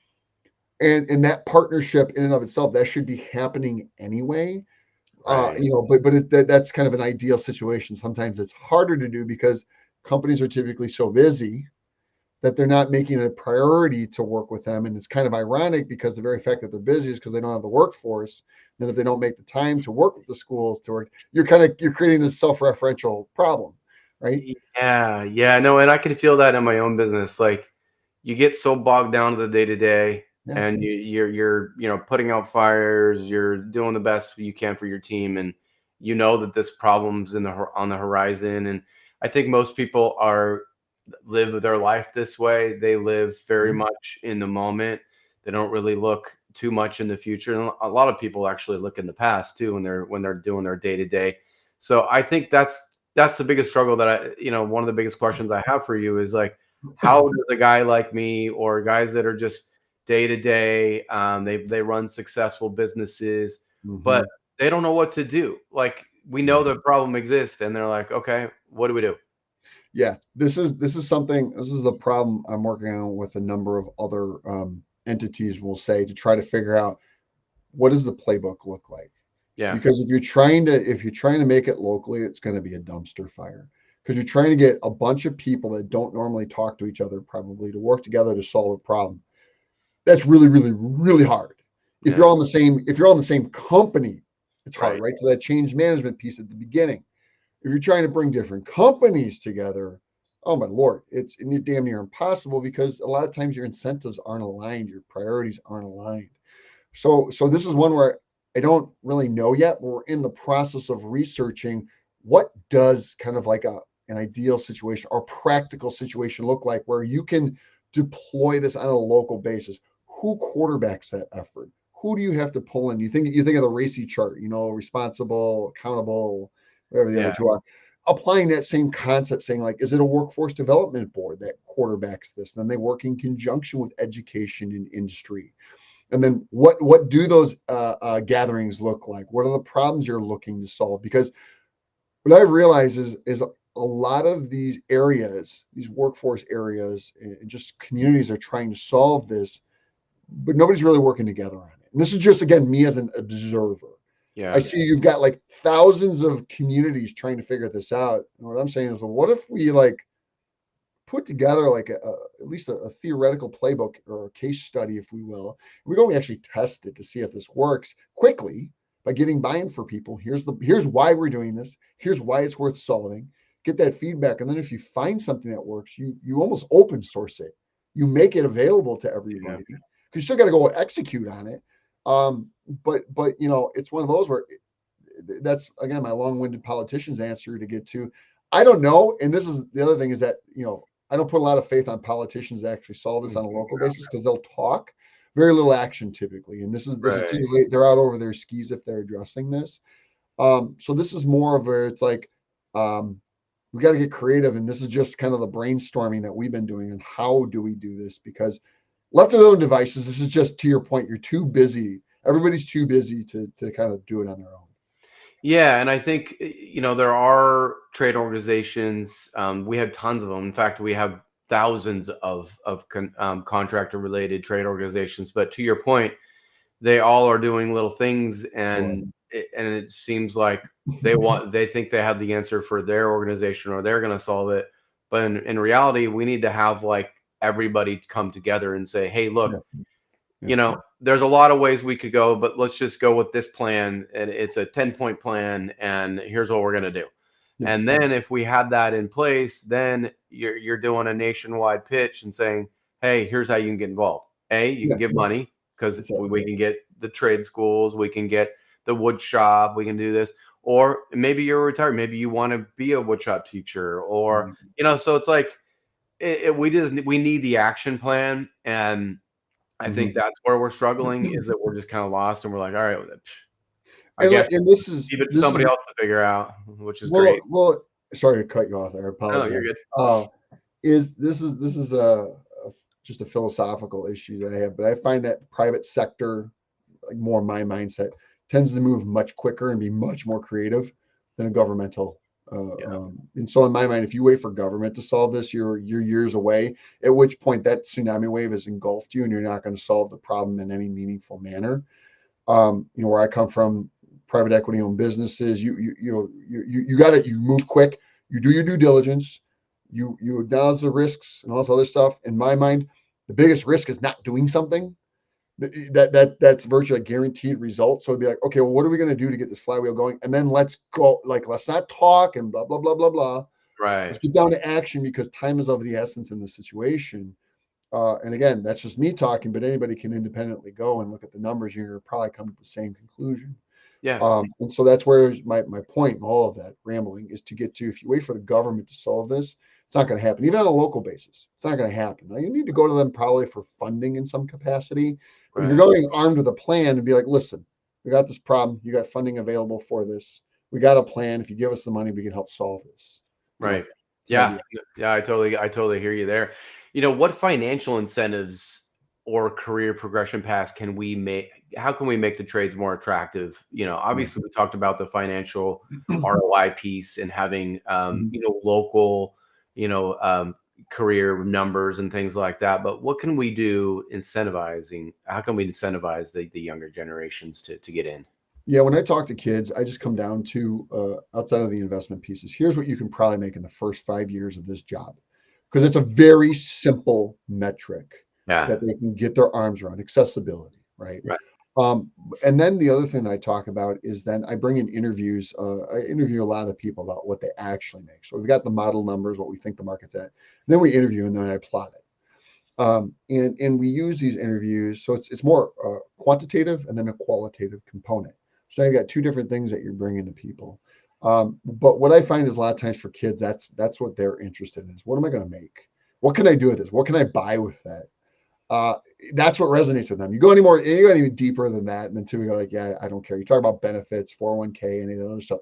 and that partnership in and of itself, that should be happening anyway. Right. That's kind of an ideal situation. Sometimes it's harder to do because companies are typically so busy that they're not making it a priority to work with them. And it's kind of ironic because the very fact that they're busy is because they don't have the workforce. Then if they don't make the time to work with the schools to work, you're creating this self-referential problem, right? Yeah, yeah, no, and I can feel that in my own business. Like, you get so bogged down to the day to day, Yeah. and you're putting out fires. You're doing the best you can for your team, and you know that this problem's on the horizon. And I think most people are live their life this way. They live very Mhm. much in the moment. They don't really look too much in the future. And a lot of people actually look in the past too when they're doing their day to day. So I think that's the biggest struggle that one of the biggest questions I have for you is like, how does a guy like me or guys that are just day to day, they run successful businesses, but Mhm. they don't know what to do. Like, we know Yeah. the problem exists, and they're like, okay, what do we do? Yeah, this is a problem I'm working on with a number of other entities, we'll say, to try to figure out what does the playbook look like. Yeah, Because if you're trying to make it locally, it's going to be a dumpster fire. Because you're trying to get a bunch of people that don't normally talk to each other probably to work together to solve a problem. That's really, really, really hard. yeah, If you're on the same company, it's hard, right. right? So that change management piece at the beginning. If you're trying to bring different companies together, oh my lord, it's damn near impossible because a lot of times your incentives aren't aligned, your priorities aren't aligned. So this is one where I don't really know yet. We're in the process of researching what does kind of like an ideal situation or practical situation look like where you can deploy this on a local basis. Who quarterbacks that effort? Who do you have to pull in? You think of the RACI chart, responsible, accountable, whatever the other Yeah, two are. Applying that same concept, saying like, is it a workforce development board that quarterbacks this? Then they work in conjunction with education and industry. And then what do those gatherings look like? What are the problems you're looking to solve? Because what I've realized is a lot of these areas, these workforce areas, and just communities are trying to solve this, but nobody's really working together on it. And this is just again me as an observer. I yeah, see you've got like thousands of communities trying to figure this out. And what I'm saying is, well, what if we like put together like at least a theoretical playbook or a case study, if we will. We go and we actually test it to see if this works quickly by getting buy-in for people. Here's why we're doing this. Here's why it's worth solving. Get that feedback, and then if you find something that works, you almost open source it. You make it available to yeah, everybody because you still got to go execute on it. But it's one of those where that's again my long-winded politician's answer to get to. I don't know, and this is the other thing is that I don't put a lot of faith on politicians to actually solve this on a mhm, local basis because they'll talk, very little action typically, and this is too right. late. They're out over their skis if they're addressing this. So this is more of a it's like um, we got to get creative, and this is just kind of the brainstorming that we've been doing and how do we do this because left to their own devices, this is just to your point. You're too busy. Everybody's too busy to kind of do it on their own. Yeah, and I think there are trade organizations. We have tons of them. In fact, we have thousands of contractor related trade organizations. But to your point, they all are doing little things, Right. and it seems like they think they have the answer for their organization, or they're going to solve it. But in reality, we need to have like everybody come together and say, hey, look, Yeah. Yeah. there's a lot of ways we could go, but let's just go with this plan. And it's a 10-point plan. And here's what we're going to do. Yeah. And then if we had that in place, then you're doing a nationwide pitch and saying, hey, here's how you can get involved. You Yeah. can give money because Exactly. we can get the trade schools, we can get the wood shop, we can do this. Or maybe you're retired. Maybe you want to be a wood shop teacher, or, so it's like, we need the action plan. And I think Mhm. that's where we're struggling, is that we're just kind of lost and we're like, all right, I And guess and this is leave it to this is somebody else to figure out, which is great. well. Sorry to cut you off there. I No, you're good. apologize. This is a just a philosophical issue that I have, but I find that private sector, like more my mindset, tends to move much quicker and be much more creative than a governmental. Yeah. And so, in my mind, if you wait for government to solve this, you're years away. At which point, that tsunami wave has engulfed you, and you're not going to solve the problem in any meaningful manner. Where I come from, private equity owned businesses, you got it. You move quick. You do your due diligence. You acknowledge the risks and all this other stuff. In my mind, the biggest risk is not doing something. That's virtually a guaranteed result. So it'd be like, okay, well, what are we going to do to get this flywheel going? And then let's go. Like, let's not talk and blah blah blah blah blah. Let's Right. get down to action because time is of the essence in this situation. And again, that's just me talking, but anybody can independently go and look at the numbers. You're probably come to the same conclusion. Yeah. And so that's where my point in all of that rambling is to get to. If you wait for the government to solve this, it's not going to happen, even on a local basis. It's not going to happen. Now, you need to go to them probably for funding in some capacity. But if you're Right. going armed with a plan and be like, listen, we got this problem. You got funding available for this. We got a plan. If you give us the money, we can help solve this. Right. It's an Yeah. idea. Yeah. I totally hear you there. What financial incentives or career progression paths can we make? How can we make the trades more attractive? Yeah. Obviously we talked about the financial ROI piece and having, Mhm. local, you know, um, career numbers and things like that. But what can we do incentivizing? How can we incentivize the younger generations to get in? Yeah, when I talk to kids, I just come down to outside of the investment pieces. Here's what you can probably make in the first 5 years of this job, because it's a very simple metric Yeah. that they can get their arms around accessibility, right? Right. Um, and then the other thing I talk about is then I bring in interviews. I interview a lot of people about what they actually make. So we've got the model numbers, what we think the market's at. Then we interview and then I plot it. And we use these interviews, so it's more quantitative and then a qualitative component. So now you've got two different things that you're bringing to people. But what I find is a lot of times for kids, that's what they're interested in is what am I going to make? What can I do with this? What can I buy with that? Uh, that's what resonates with them. You go any deeper than that, and then two, we go like, yeah, I don't care. You talk about benefits, 401k, any of the other stuff.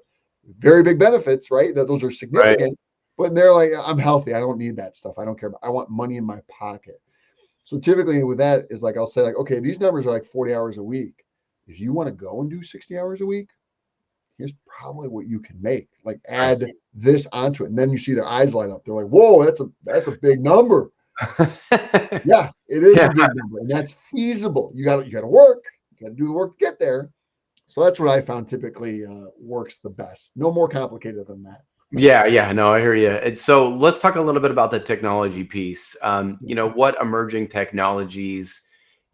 Very big benefits, right? That those are Right. significant. But they're like, I'm healthy. I don't need that stuff. I don't care. I want money in my pocket. So typically with that is like I'll say like, okay, these numbers are like 40 hours a week. If you want to go and do 60 hours a week, here's probably what you can make. Like Right. add this onto it. And then you see their eyes light up. They're like, whoa, that's a big number. Yeah, it is a Yeah. big number. And that's feasible. You gotta work, you gotta do the work to get there. So that's what I found typically works the best. No more complicated than that. Yeah, yeah, no, I hear you. And so let's talk a little bit about the technology piece. Yeah. What emerging technologies,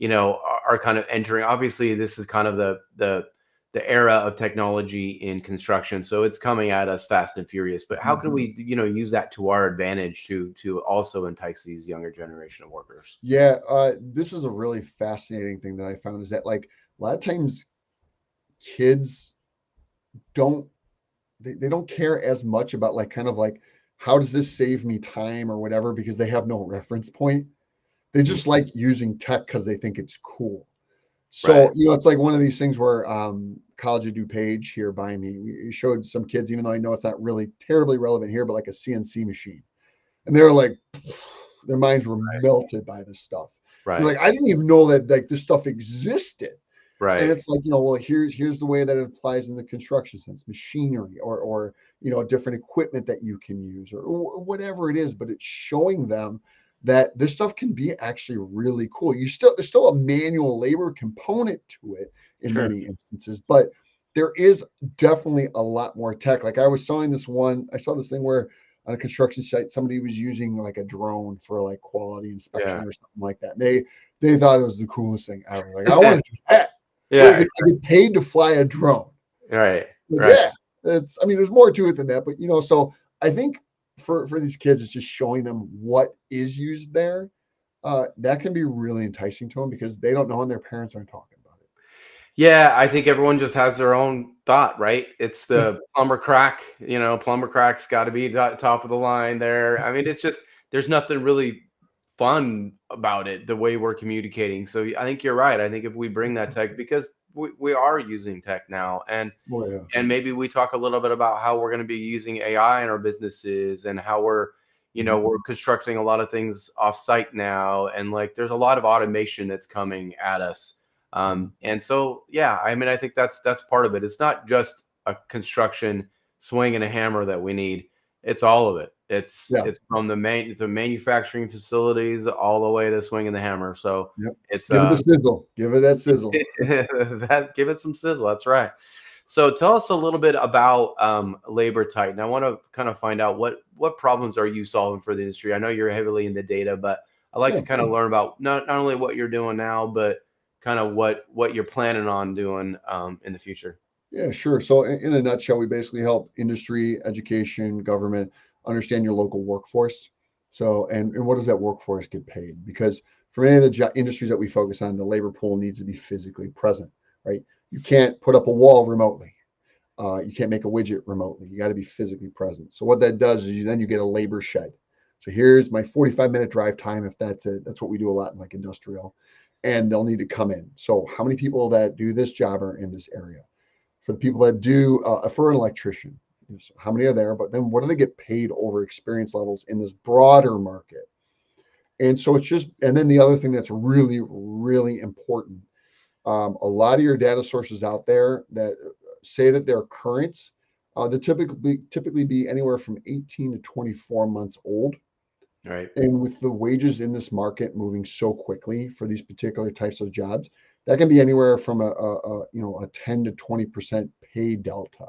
are kind of entering. Obviously, this is kind of the era of technology in construction, so it's coming at us fast and furious. But how can Mhm. we, use that to our advantage to also entice these younger generation of workers? Yeah, this is a really fascinating thing that I found is that like a lot of times kids don't they don't care as much about like kind of like how does this save me time or whatever because they have no reference point. They Mm. just like using tech because they think it's cool. Right, So, it's like one of these things where College of DuPage here by me, we showed some kids, even though I know it's not really terribly relevant here, but like a CNC machine. And they were like, their minds were melted by this stuff. You're Right. like, I didn't even know that like this stuff existed. And Right. it's like, well, here's the way that it applies in the construction sense, machinery or different equipment that you can use or whatever it is, but it's showing them that this stuff can be actually really cool. There's still a manual labor component to it in Sure. many instances, but there is definitely a lot more tech. Like I saw this thing where on a construction site, somebody was using like a drone for like quality inspection Yeah. or something like that. They thought it was the coolest thing ever. Like, I want to do that. Yeah. I get paid to fly a drone. Right. But Right. yeah, there's more to it than that. But so I think for these kids, it's just showing them what is used there. That can be really enticing to them because they don't know and their parents aren't talking about it. Yeah, I think everyone just has their own thought, right? It's Yeah, the plumber crack, plumber crack's got to be top of the line there. I mean, it's just there's nothing really fun about it the way we're communicating. So I think you're right. I think if we bring that tech, because we are using tech now, oh yeah, and maybe we talk a little bit about how we're going to be using AI in our businesses and how we're constructing a lot of things off site now. And like, there's a lot of automation that's coming at us. And so, yeah, I mean, I think that's part of it. It's not just a construction swing and a hammer that we need. It's all of it. yeah. It's from the manufacturing facilities all the way to swinging the hammer. So Yep. Just it's give it the sizzle. Give it that sizzle. that give it some sizzle. That's right. So tell us a little bit about labor tight. And I want to kind of find out what problems are you solving for the industry. I know you're heavily in the data, but I like Yeah. to kind of learn about not only what you're doing now, but kind of what you're planning on doing in the future. Yeah, sure. So in a nutshell, we basically help industry, education, government understand your local workforce. So, and what does that workforce get paid? Because for many of the industries that we focus on, the labor pool needs to be physically present, right? You can't put up a wall remotely. You can't make a widget remotely. You got to be physically present. So what that does is then you get a labor shed. So here's my 45-minute drive time. If that's it, that's what we do a lot in like industrial, and they'll need to come in. So how many people that do this job are in this area? For the people that do for an electrician, how many are there? But then what do they get paid over experience levels in this broader market? And so it's just, and then the other thing that's really, really important, a lot of your data sources out there that say that they're current, they typically be anywhere from 18 to 24 months old. Right. And with the wages in this market moving so quickly for these particular types of jobs, that can be anywhere from a 10 to 20% pay delta.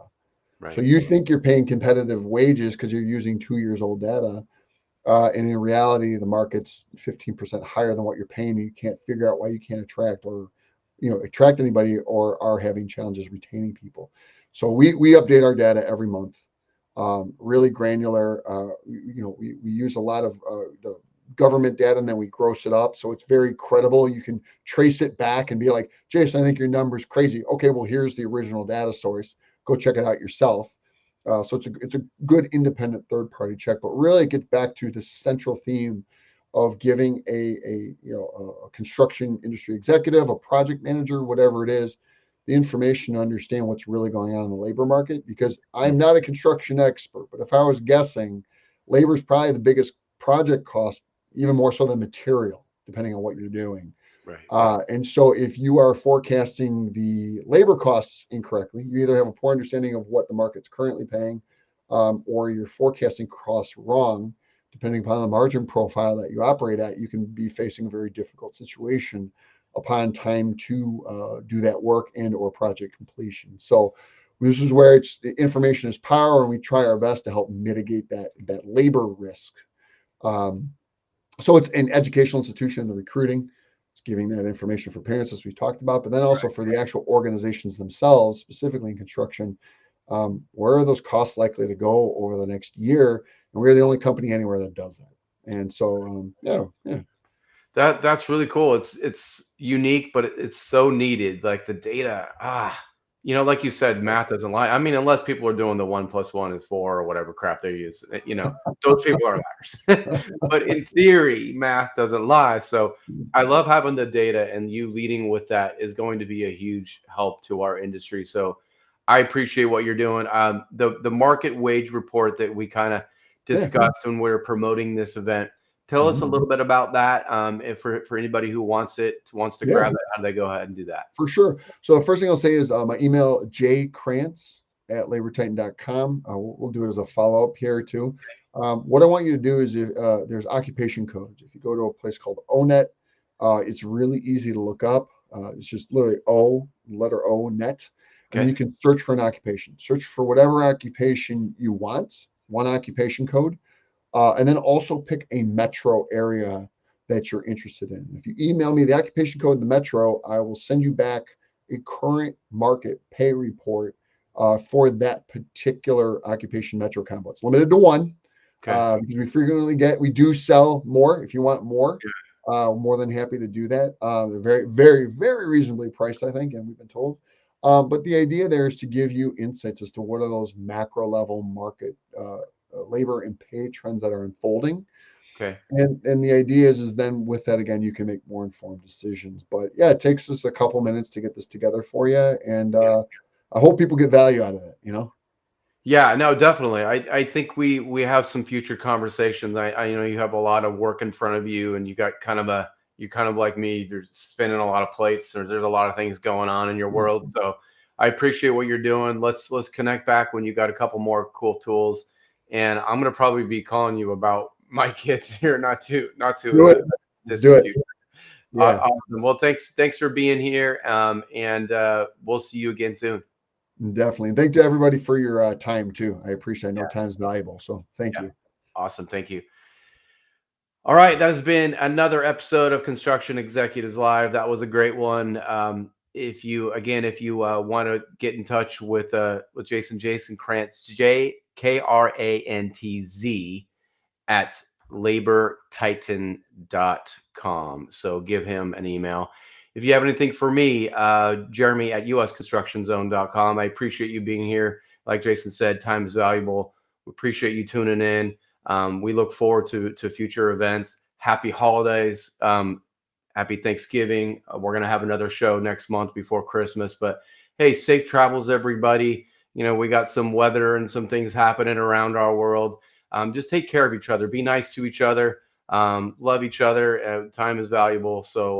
So Right. you think you're paying competitive wages because you're using 2 years old data, and in reality, the market's 15% higher than what you're paying. And you can't figure out why you can't attract anybody or are having challenges retaining people. So we update our data every month, really granular. We use a lot of the government data and then we gross it up. So it's very credible. You can trace it back and be like, Jason, I think your number's crazy. Okay, well, here's the original data source. Go check it out yourself. So it's a good independent third party check, but really it gets back to the central theme of giving a construction industry executive, a project manager, whatever it is, the information to understand what's really going on in the labor market. Because I'm not a construction expert, but if I was guessing, labor is probably the biggest project cost, even more so than material, depending on what you're doing. Right. And so if you are forecasting the labor costs incorrectly, you either have a poor understanding of what the market's currently paying, or you're forecasting costs wrong. Depending upon the margin profile that you operate at, you can be facing a very difficult situation upon time to do that work and or project completion. So this is where it's the information is power, and we try our best to help mitigate that labor risk. Um, so it's an educational institution in the recruiting. It's giving that information for parents, as we talked about, but then also for the actual organizations themselves, specifically in construction. Where are those costs likely to go over the next year? And we're the only company anywhere that does that. And so, yeah. That's really cool. It's unique, but it's so needed. Like the data, like you said, math doesn't lie. I mean, unless people are doing the 1+1 is 4 or whatever crap they use, those people are liars. But in theory, math doesn't lie. So I love having the data, and you leading with that is going to be a huge help to our industry. So I appreciate what you're doing. The market wage report that we kind of Yeah. discussed when we were promoting this event. Tell us a Mhm. little bit about that. If for anybody who wants to Yeah. grab it, how do they go ahead and do that? For sure. So the first thing I'll say is my email, jkrantz@labortitan.com. We'll do it as a follow-up here too. What I want you to do is there's occupation codes. If you go to a place called ONET, it's really easy to look up. It's just literally letter O, net. And then Okay. you can search for an occupation. Search for whatever occupation you want, one occupation code. And then also pick a metro area that you're interested in. If you email me the occupation code in the metro, I will send you back a current market pay report for that particular occupation metro combo. It's limited to one Okay. because we do sell more. If you want more than happy to do that. They're very, very, very reasonably priced, I think, and we've been told. But the idea there is to give you insights as to what are those macro level market labor and pay trends that are unfolding. Okay. And the idea is then with that again, you can make more informed decisions. But yeah, it takes us a couple minutes to get this together for you, and I hope people get value out of it. Yeah, no, definitely. I think we have some future conversations. I know you have a lot of work in front of you, and you got you kind of like me. You're spinning a lot of plates. There's a lot of things going on in your world. So I appreciate what you're doing. Let's connect back when you got a couple more cool tools. And I'm gonna probably be calling you about my kids here, not too Do it. Let's do distant it. future. Yeah, Awesome. Well, thanks for being here. And we'll see you again soon. definitely. And thank you to everybody for your time too. I appreciate. I know time is valuable, so thank Yeah. you. Awesome. Thank you. All right, that has been another episode of Construction Executives Live. That was a great one. If you want to get in touch with Jason Krantz, JKRANTZ at labortitan.com. So give him an email. If you have anything for me, Jeremy at usconstructionzone.com. I appreciate you being here. Like Jason said, time is valuable. We appreciate you tuning in. We look forward to future events. Happy holidays. Happy Thanksgiving. We're going to have another show next month before Christmas. But hey, safe travels, everybody. We got some weather and some things happening around our world. Just take care of each other. Be nice to each other. Love each other. Time is valuable. So